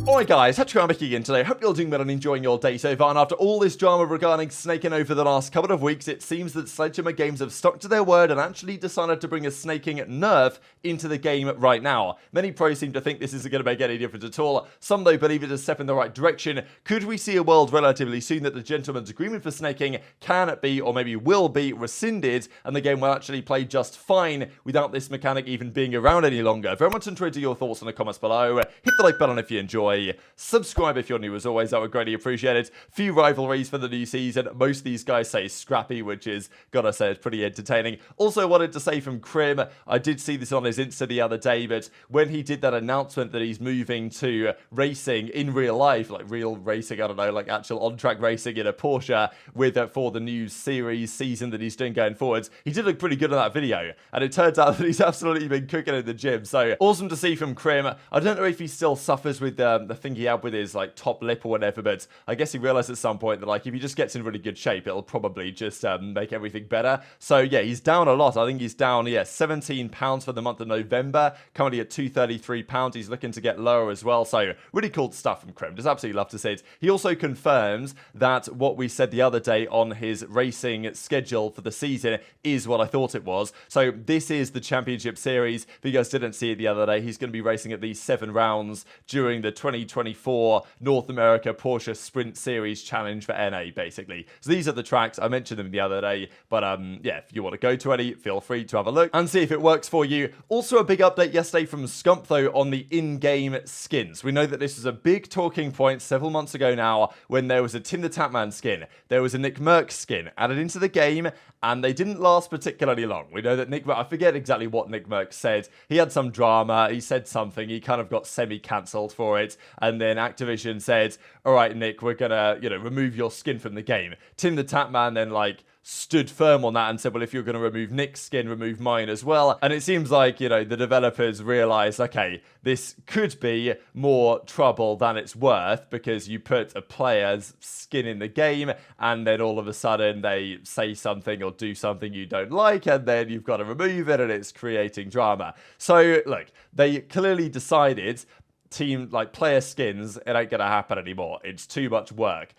Alright guys, HyDra back again today. Hope you're doing well and enjoying your day so far. And after all this drama regarding snaking over the last couple of weeks, it seems that Sledgehammer Games have stuck to their word and actually decided to bring a snaking nerf into the game right now. Many pros seem to think this isn't going to make any difference at all. Some though believe it is a step in the right direction. Could we see a world relatively soon that the gentleman's agreement for snaking can be, or maybe will be, rescinded and the game will actually play just fine without this mechanic even being around any longer? Very much enjoyed your thoughts in the comments below. Hit the like button if you enjoy. Subscribe if you're new as always, that would greatly appreciate it. Few rivalries for the new season. Most of these guys say Scrappy, which is, gotta say, it's pretty entertaining. Also wanted to say from Crim, I did see this on his Insta the other day, but when he did that announcement that he's moving to racing in real life, like real racing, I don't know, like actual on-track racing in a Porsche with for the new season that he's doing going forwards, he did look pretty good in that video, and it turns out that he's absolutely been cooking in the gym, so awesome to see from Crim. I don't know if he still suffers with the thing he had with his like top lip or whatever, but I guess he realized at some point that like if he just gets in really good shape, it'll probably just make everything better. So yeah, he's down a lot. I think he's down 17 pounds for the month of November, currently at 233 pounds. He's looking to get lower as well, so really cool stuff from Crim. Just absolutely love to see it. He also confirms that what we said the other day on his racing schedule for the season is what I thought it was. So this is the championship series. If you guys didn't see it the other day, he's going to be racing at these 7 rounds during the 2024 North America Porsche Sprint Series Challenge for NA, basically. So these are the tracks. I mentioned them the other day, but yeah, if you want to go to any, feel free to have a look and see if it works for you. Also, a big update yesterday from Scump, though, on the in-game skins. We know that this was a big talking point several months ago now when there was a Tim the Tatman skin, there was a Nick Merck skin added into the game, and they didn't last particularly long. We know that Nick Merck, I forget exactly what Nick Merck said. He had some drama, he said something, he kind of got semi-cancelled for it, and then Activision said, all right, Nick, we're gonna, remove your skin from the game. Tim the Tatman then, like, stood firm on that and said, well, if you're going to remove Nick's skin, remove mine as well. And it seems like, the developers realized, okay, this could be more trouble than it's worth because you put a player's skin in the game and then all of a sudden they say something or do something you don't like and then you've got to remove it and it's creating drama. So, look, they clearly decided player skins, it ain't gonna happen anymore. It's too much work.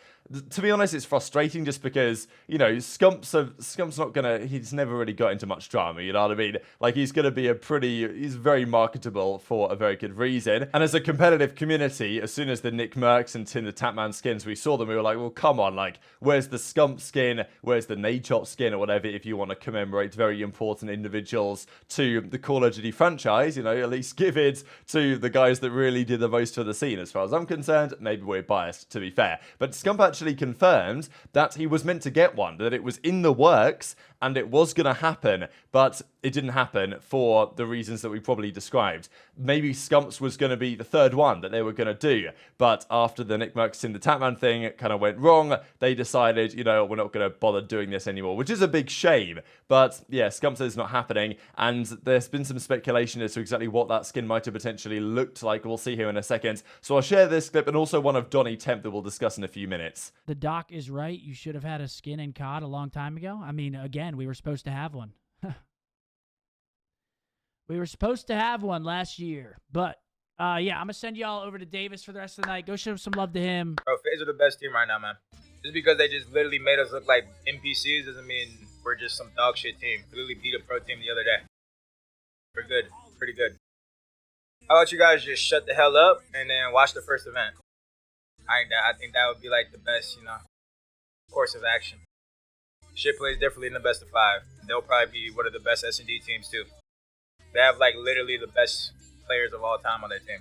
To be honest, it's frustrating just because, Scump's not gonna, he's never really got into much drama, you know what I mean? Like, he's gonna be he's very marketable for a very good reason. And as a competitive community, as soon as the Nick Mercs and Tim the Tatman skins, we saw them, we were like, well, come on, like, where's the Scump skin? Where's the Nadeshot skin or whatever, if you want to commemorate very important individuals to the Call of Duty franchise, at least give it to the guys that really did the most for the scene. As far as I'm concerned, maybe we're biased, to be fair. But Scump actually confirmed that he was meant to get one, that it was in the works and it was going to happen, but it didn't happen for the reasons that we probably described. Maybe Scump's was going to be the third one that they were going to do, but after the Nick Mercs in the Tatman thing, it kind of went wrong. They decided, we're not going to bother doing this anymore, which is a big shame. But yeah, Scump says it's not happening, and there's been some speculation as to exactly what that skin might have potentially looked like. We'll see here in a second. So I'll share this clip and also one of Donnie Temp that we'll discuss in a few minutes. The doc is right. You should have had a skin in COD a long time ago. I mean, again, we were supposed to have one. We were supposed to have one last year. But, yeah, I'm going to send y'all over to Davis for the rest of the night. Go show some love to him. Bro, FaZe are the best team right now, man. Just because they just literally made us look like NPCs doesn't mean we're just some dog shit team. We literally beat a pro team the other day. We're good. Pretty good. How about you guys just shut the hell up and then watch the first event? I think that would be like the best, course of action. Shit plays differently in the best of 5. They'll probably be one of the best S&D teams too. They have like literally the best players of all time on their team.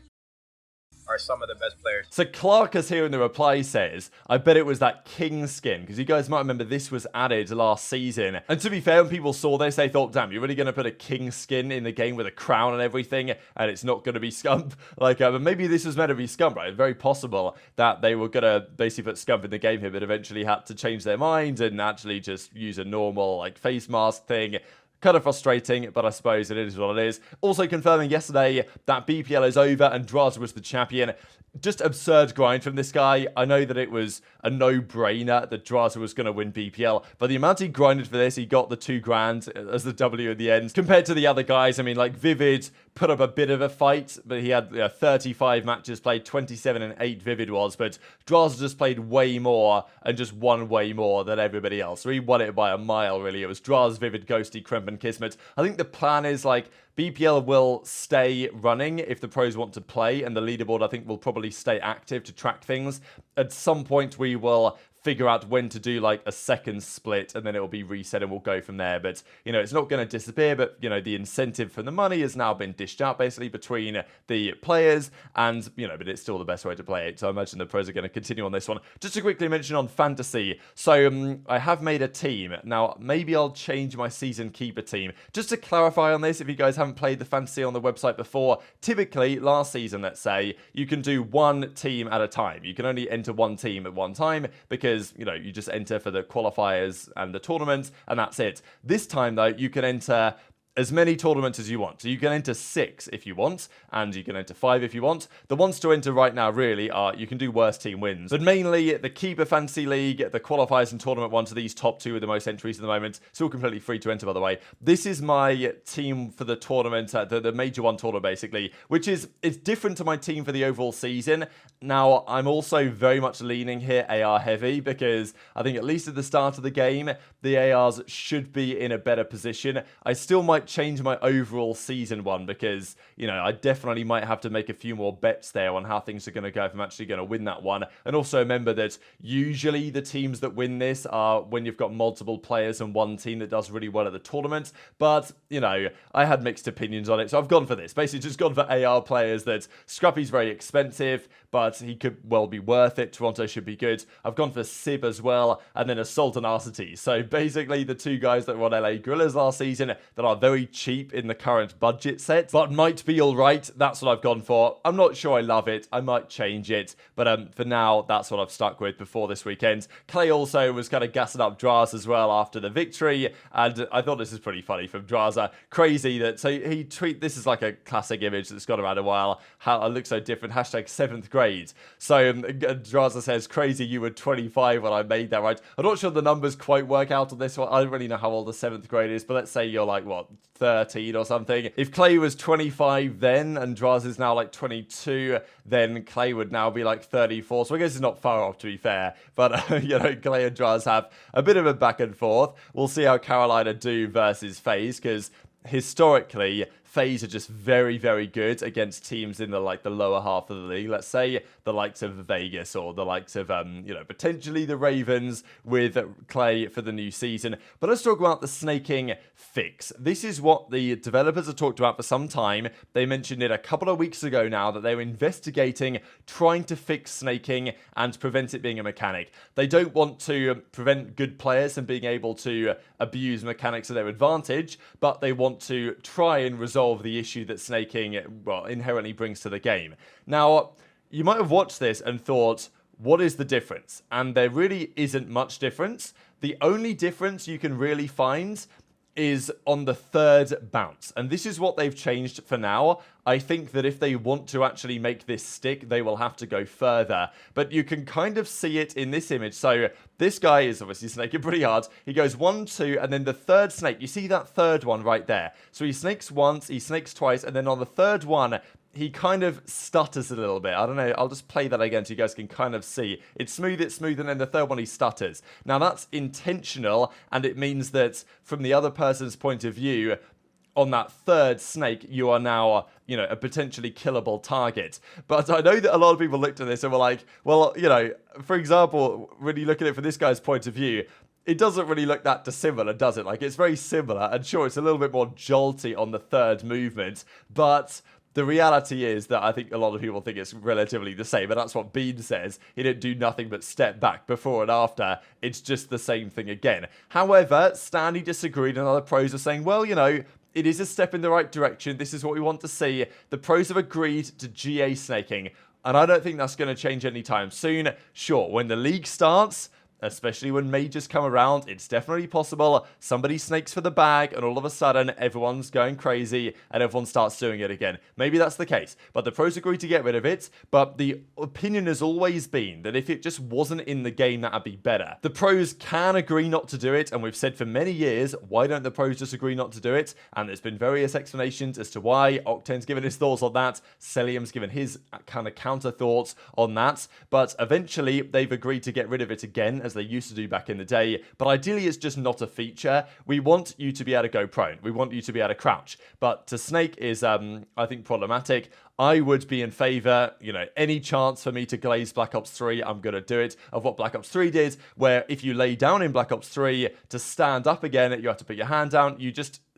Are some of the best players. So Clarkus here in the reply says, I bet it was that King skin, because you guys might remember this was added last season. And to be fair, when people saw this, they thought, damn, you're really going to put a King skin in the game with a crown and everything, and it's not going to be Scump? Like, but maybe this was meant to be Scump, right? It's very possible that they were going to basically put Scump in the game here, but eventually had to change their mind and actually just use a normal, like, face mask thing. Kind of frustrating, but I suppose it is what it is. Also confirming yesterday that BPL is over and Drazah was the champion. Just absurd grind from this guy. I know that it was a no-brainer that Drazah was going to win BPL, but the amount he grinded for this, he got the $2 grand as the W at the end. Compared to the other guys, I mean, like Vivid, put up a bit of a fight, but he had 35 matches played, 27 and 8 Vivid was, but Drazah just played way more and just won way more than everybody else. So he won it by a mile, really. It was Drazah, Vivid, Ghosty, Kremp, and Kismet. I think the plan is, like, BPL will stay running if the pros want to play, and the leaderboard, I think, will probably stay active to track things. At some point, we will figure out when to do like a second split, and then it will be reset and we'll go from there. But, you know, it's not going to disappear, but, you know, the incentive for the money has now been dished out basically between the players, and, you know, but it's still the best way to play it. So I imagine the pros are going to continue on this one. Just to quickly mention on fantasy, so I have made a team. Now, maybe I'll change my season keeper team. Just to clarify on this, if you guys haven't played the fantasy on the website before, typically last season, let's say, you can do one team at a time. You can only enter one team at one time because, you know, you just enter for the qualifiers and the tournaments, and that's it. This time, though, you can enter as many tournaments as you want. So you can enter 6 if you want, and you can enter 5 if you want. The ones to enter right now really are, you can do worst team wins. But mainly the Keeper Fantasy League, the qualifiers and tournament ones are these top 2 with the most entries at the moment. It's all completely free to enter, by the way. This is my team for the tournament, the major one tournament basically, which is, it's different to my team for the overall season. Now, I'm also very much leaning here AR heavy, because I think at least at the start of the game, the ARs should be in a better position. I still might change my overall season one, because, you know, I definitely might have to make a few more bets there on how things are going to go if I'm actually going to win that one. And also remember that usually the teams that win this are when you've got multiple players and one team that does really well at the tournament. But, you know, I had mixed opinions on it, so I've gone for this. Basically just gone for AR players. That Scrappy's very expensive, but he could well be worth it. Toronto should be good. I've gone for Sib as well, and then Assault and Arcity. So basically the 2 guys that were on LA Gorillas last season that are very cheap in the current budget set, but might be alright. That's what I've gone for. I'm not sure I love it. I might change it, but for now, that's what I've stuck with before this weekend. Clay also was kind of gassing up Drazah as well after the victory, and I thought this is pretty funny from Drazah. Crazy that, so he this is like a classic image that's gone around a while. How I look so different. Hashtag 7th grade. So Drazah says, crazy you were 25 when I made that, right? I'm not sure the numbers quite work out on this one. I don't really know how old the 7th grade is, but let's say you're like, what, 13 or something. If Clay was 25 then, and Drazah is now like 22, then Clay would now be like 34. So I guess it's not far off, to be fair. But, you know, Clay and Drazah have a bit of a back and forth. We'll see how Carolina do versus FaZe, because historically, FaZe are just very, very good against teams in the lower half of the league. Let's say the likes of Vegas, or the likes of, you know, potentially the Ravens with Clay for the new season. But let's talk about the snaking fix. This is what the developers have talked about for some time. They mentioned it a couple of weeks ago now, that they were investigating trying to fix snaking and prevent it being a mechanic. They don't want to prevent good players from being able to abuse mechanics to their advantage, but they want to try and resolve the issue that snaking, well, inherently brings to the game. Now, you might have watched this and thought, what is the difference? And there really isn't much difference. The only difference you can really find is on the 3rd bounce. And this is what they've changed for now. I think that if they want to actually make this stick, they will have to go further. But you can kind of see it in this image. So this guy is obviously snaking pretty hard. He goes 1, 2, and then the 3rd snake. You see that 3rd one right there. So he snakes once, he snakes twice, and then on the 3rd one, he kind of stutters a little bit. I don't know. I'll just play that again so you guys can kind of see. It's smooth, and then the 3rd one he stutters. Now that's intentional, and it means that from the other person's point of view, on that 3rd snake, you are now, you know, a potentially killable target. But I know that a lot of people looked at this and were like, well, you know, for example, when you look at it from this guy's point of view, it doesn't really look that dissimilar, does it? Like, it's very similar, and sure, it's a little bit more jolty on the 3rd movement, but the reality is that I think a lot of people think it's relatively the same, and that's what Bean says. He didn't do nothing but step back before and after. It's just the same thing again. However, Stanley disagreed, and other pros are saying, well, you know, it is a step in the right direction. This is what we want to see. The pros have agreed to GA snaking, and I don't think that's going to change anytime soon. Sure, when the league starts, especially when majors come around, it's definitely possible somebody snakes for the bag and all of a sudden everyone's going crazy and everyone starts doing it again. Maybe that's the case, but the pros agreed to get rid of it, but the opinion has always been that if it just wasn't in the game, that'd be better. The pros can agree not to do it, and we've said for many years, why don't the pros just agree not to do it? And there's been various explanations as to why. Octane's given his thoughts on that, Cellium's given his kind of counter thoughts on that, but eventually they've agreed to get rid of it again, as they used to do back in the day, but ideally it's just not a feature. We want you to be able to go prone. We want you to be able to crouch, but to snake is, I think, problematic. I would be in favor, any chance for me to glaze Black Ops 3, I'm going to do it, of what Black Ops 3 did, where if you lay down in Black Ops 3, to stand up again, you have to put your hand down.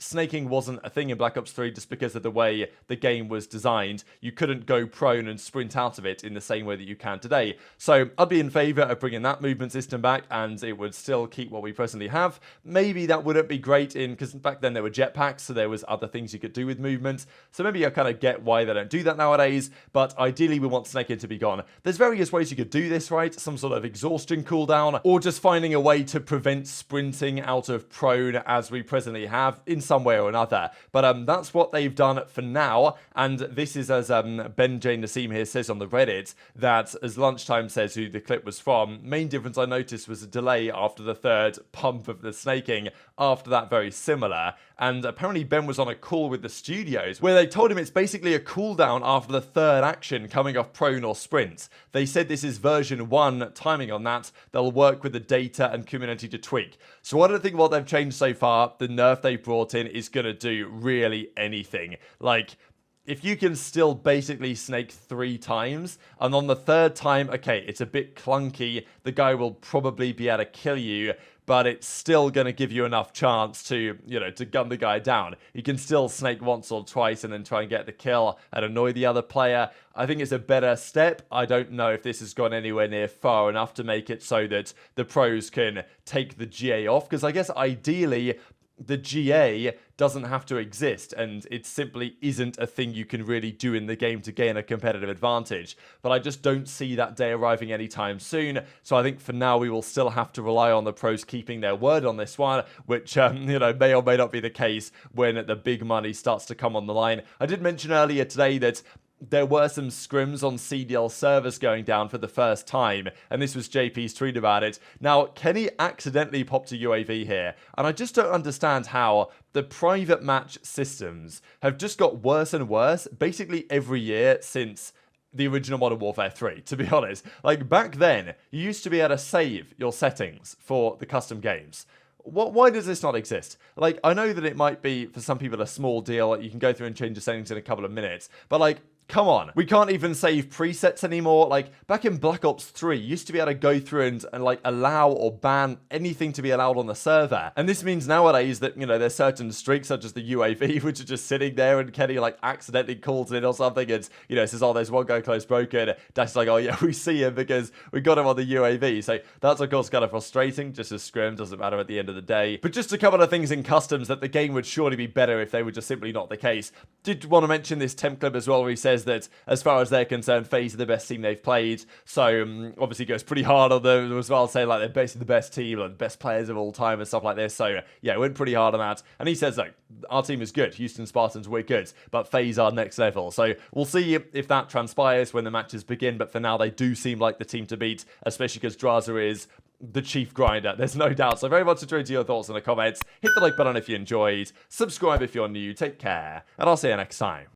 Snaking wasn't a thing in Black Ops 3 just because of the way the game was designed. You couldn't go prone and sprint out of it in the same way that you can today. So I'd be in favor of bringing that movement system back, and it would still keep what we presently have. Maybe that wouldn't be great because back then there were jetpacks, so there was other things you could do with movement. So maybe I kind of get why they don't do that nowadays, but ideally we want snaking to be gone. There's various ways you could do this, right? Some sort of exhaustion cooldown, or just finding a way to prevent sprinting out of prone as we presently have in some way or another. But that's what they've done for now, and this is as Ben J. Nassim here says on the Reddit, that as Lunchtime says, who the clip was from, main difference I noticed was a delay after the third pump of the snaking. After that, very similar. And apparently Ben was on a call with the studios where they told him it's basically a cooldown after the third action coming off prone or sprint. They said this is version 1 timing on that. They'll work with the data and community to tweak. So I don't think what they've changed so far, the nerf they brought in, is going to do really anything. Like, if you can still basically snake 3 times, and on the third time, okay, it's a bit clunky, the guy will probably be able to kill you, but it's still going to give you enough chance to, to gun the guy down. You can still snake once or twice and then try and get the kill and annoy the other player. I think it's a better step. I don't know if this has gone anywhere near far enough to make it so that the pros can take the GA off, because I guess ideally the GA doesn't have to exist, and it simply isn't a thing you can really do in the game to gain a competitive advantage. But I just don't see that day arriving anytime soon, so I think for now we will still have to rely on the pros keeping their word on this one, which, may or may not be the case when the big money starts to come on the line. I did mention earlier today that there were some scrims on CDL servers going down for the first time, and this was JP's tweet about it. Now, Kenny accidentally popped a UAV here, and I just don't understand how the private match systems have just got worse and worse basically every year since the original Modern Warfare 3, to be honest. Like, back then, you used to be able to save your settings for the custom games. Why does this not exist? Like, I know that it might be, for some people, a small deal. Like, you can go through and change the settings in a couple of minutes. But, like, come on. We can't even save presets anymore. Like, back in Black Ops 3, you used to be able to go through and like, allow or ban anything to be allowed on the server. And this means nowadays that, there's certain streaks, such as the UAV, which are just sitting there, and Kenny, like, accidentally calls it or something, and, says, oh, there's one guy close broken. Dashy's like, oh, yeah, we see him because we got him on the UAV. So that's, of course, kind of frustrating. Just as scrim, doesn't matter at the end of the day. But just a couple of things in customs that the game would surely be better if they were just simply not the case. Did want to mention this Temp clip as well, where he says that as far as they're concerned, FaZe are the best team they've played. So obviously goes pretty hard on them as well, saying like they're basically the best team, like the best players of all time and stuff like this. So yeah, went pretty hard on that. And he says, like, our team is good. Houston Spartans, we're good, but FaZe are next level. So we'll see if that transpires when the matches begin. But for now, they do seem like the team to beat, especially because Drazah is the chief grinder. There's no doubt. So very much enjoyed your thoughts in the comments. Hit the like button if you enjoyed. Subscribe if you're new. Take care. And I'll see you next time.